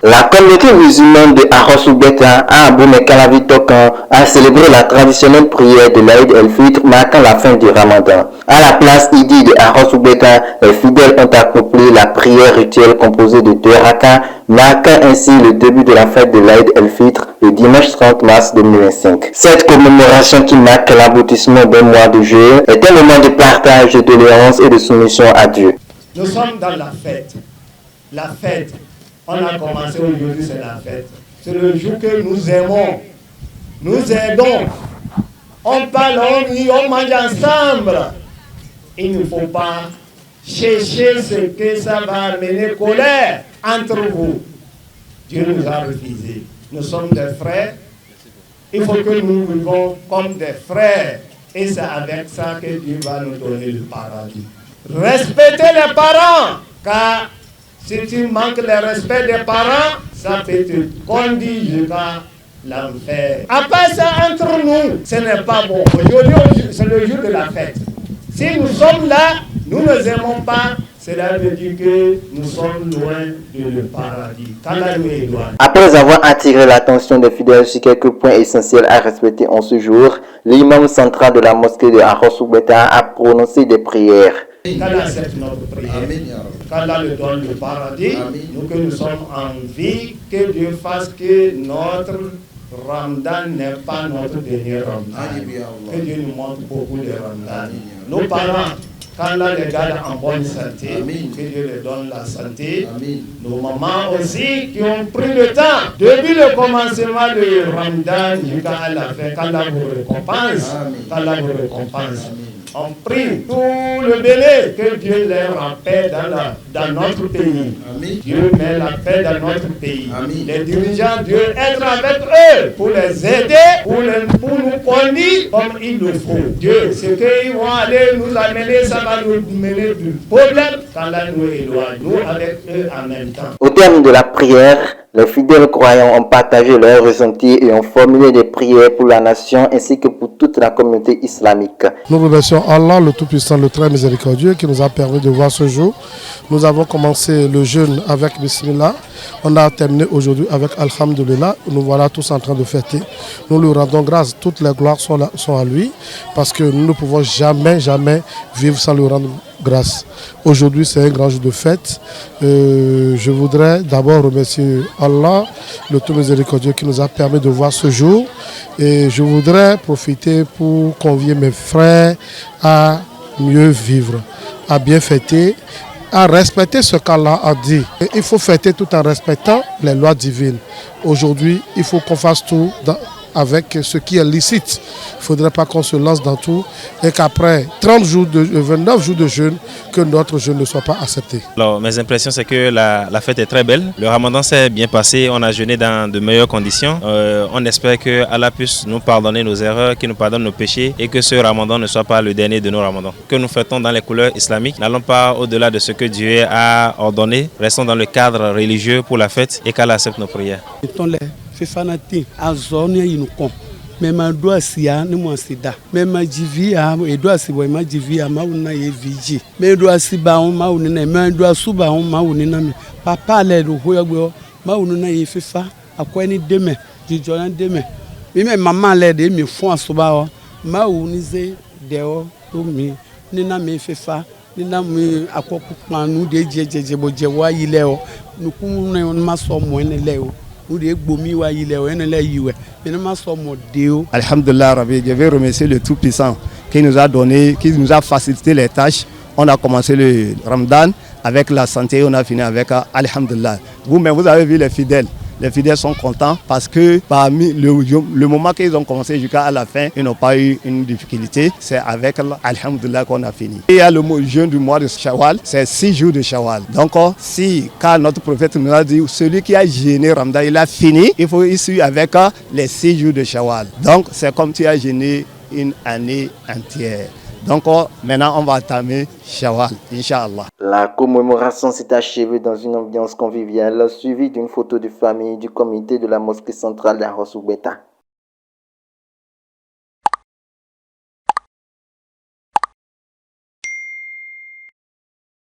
La communauté musulmane de Arosubeta à Aboumé-Calavi-Tokan a célébré la traditionnelle prière de l'Aïd el-Fitr marquant la fin du Ramadan. À la place Idi de Arosubeta, les fidèles ont accompli la prière rituelle composée de 2 rakas, marquant ainsi le début de la fête de l'Aïd el-Fitr le dimanche 30 mars 2025. Cette commémoration qui marque l'aboutissement d'un mois de jeûne est un moment de partage, de tolérance et de soumission à Dieu. Nous sommes dans la fête. La fête. On a commencé aujourd'hui, c'est la fête. C'est le jour que nous aimons. Nous aidons. On parle, on rit, on mange ensemble. Il ne faut pas chercher ce que ça va amener colère entre vous. Dieu nous a refusé. Nous sommes des frères. Il faut que nous vivons comme des frères. Et c'est avec ça que Dieu va nous donner le paradis. Respectez les parents, car si tu manques le respect des parents, ça peut te conduire jusqu'à l'enfer. Après ça, entre nous, ce n'est pas bon. Aujourd'hui, c'est le jour de la fête. Si nous sommes là, nous ne nous aimons pas, cela veut dire que nous sommes loin du paradis. Après avoir attiré l'attention des fidèles sur quelques points essentiels à respecter en ce jour, l'imam central de la mosquée de Arosubeta a prononcé des prières. Qu'Allah accepte notre prière, qu'Allah le donne le paradis, nous que nous sommes en vie, que Dieu fasse que notre Ramadan n'est pas notre dernier Ramadan, que Dieu nous montre beaucoup de Ramadan. Nos parents, qu'Allah les garde en bonne santé, que Dieu les donne la santé. Nos mamans aussi qui ont pris le temps depuis le commencement du Ramadan jusqu'à la fin, qu'Allah vous récompense, qu'Allah vous récompense. On prie tout le béné que Dieu leur en paix dans notre pays. Dieu met la paix dans notre pays. Les dirigeants, Dieu être avec eux pour les aider, pour nous conduire comme il le faut. Dieu, ce qu'ils vont aller nous amener, ça va nous mener du problème quand là nous éloigne, nous avec eux en même temps. Au terme de la prière, les fidèles croyants ont partagé leurs ressentis et ont formulé des prières pour la nation ainsi que pour toute la communauté islamique. Nous remercions Allah, le Tout-Puissant, le Très Miséricordieux, qui nous a permis de voir ce jour. Nous avons commencé le jeûne avec Bismillah. On a terminé aujourd'hui avec Alhamdulillah. Nous voilà tous en train de fêter. Nous lui rendons grâce. Toutes les gloires sont à lui parce que nous ne pouvons jamais vivre sans lui rendre grâce. Aujourd'hui, c'est un grand jour de fête. Je voudrais d'abord remercier Allah, le Tout Miséricordieux, qui nous a permis de voir ce jour. Et je voudrais profiter pour convier mes frères à mieux vivre, à bien fêter, à respecter ce qu'Allah a dit. Et il faut fêter tout en respectant les lois divines. Aujourd'hui, il faut qu'on fasse tout avec ce qui est licite. Il ne faudrait pas qu'on se lance dans tout et qu'après 29 jours de jeûne, que notre jeûne ne soit pas accepté. Alors, mes impressions, c'est que la fête est très belle. Le ramadan s'est bien passé, on a jeûné dans de meilleures conditions. On espère que Allah puisse nous pardonner nos erreurs, qu'il nous pardonne nos péchés et que ce ramadan ne soit pas le dernier de nos ramadans. Que nous fêtons dans les couleurs islamiques, n'allons pas au-delà de ce que Dieu a ordonné. Restons dans le cadre religieux pour la fête et qu'Allah accepte nos prières. Fifanati azɔni yinukɔn mɛ ma do asiya ni mo asida mɛ ma jiviya edo asibɔ ma jiviya ma wuna ye viji mɛ do asiba ahun ma wuni na mɛ do asuba ahun ma wuni na mi papa alɛ do hoyɔgbɔ ma wuni na ye fifa akɔ ni dɛmɛ jijɔ na dɛmɛ mi mɛ mama alɛ de mi fún asuba wɔ ma wuni ze dɛwɔ to mi nina mi fifa nina mi akɔ kukpanu de jɛjɛjɛ bɔ jɛwɔ ayi lɛ wɔ nukun na ma sɔ mɔ ne lɛ wɔ. Alhamdulillah Rabbi, je vais remercier le Tout-Puissant qui nous a donné, qui nous a facilité les tâches. On a commencé le Ramadan avec la santé, on a fini avec Alhamdulillah. Vous-même, vous avez vu les fidèles. Les fidèles sont contents parce que parmi le moment qu'ils ont commencé jusqu'à la fin, ils n'ont pas eu une difficulté. C'est avec Alhamdulillah qu'on a fini. Et il y a le jeûne du mois de Shawwal, c'est 6 jours de Shawwal. Donc, car notre prophète nous a dit, celui qui a jeûné Ramadan, il a fini, il faut suivre avec les 6 jours de Shawwal. Donc, c'est comme tu as jeûné une année entière. Donc maintenant on va entamer Shawwal, Inch'Allah. La commémoration s'est achevée dans une ambiance conviviale, suivie d'une photo de famille du comité de la mosquée centrale d'Arosubeta.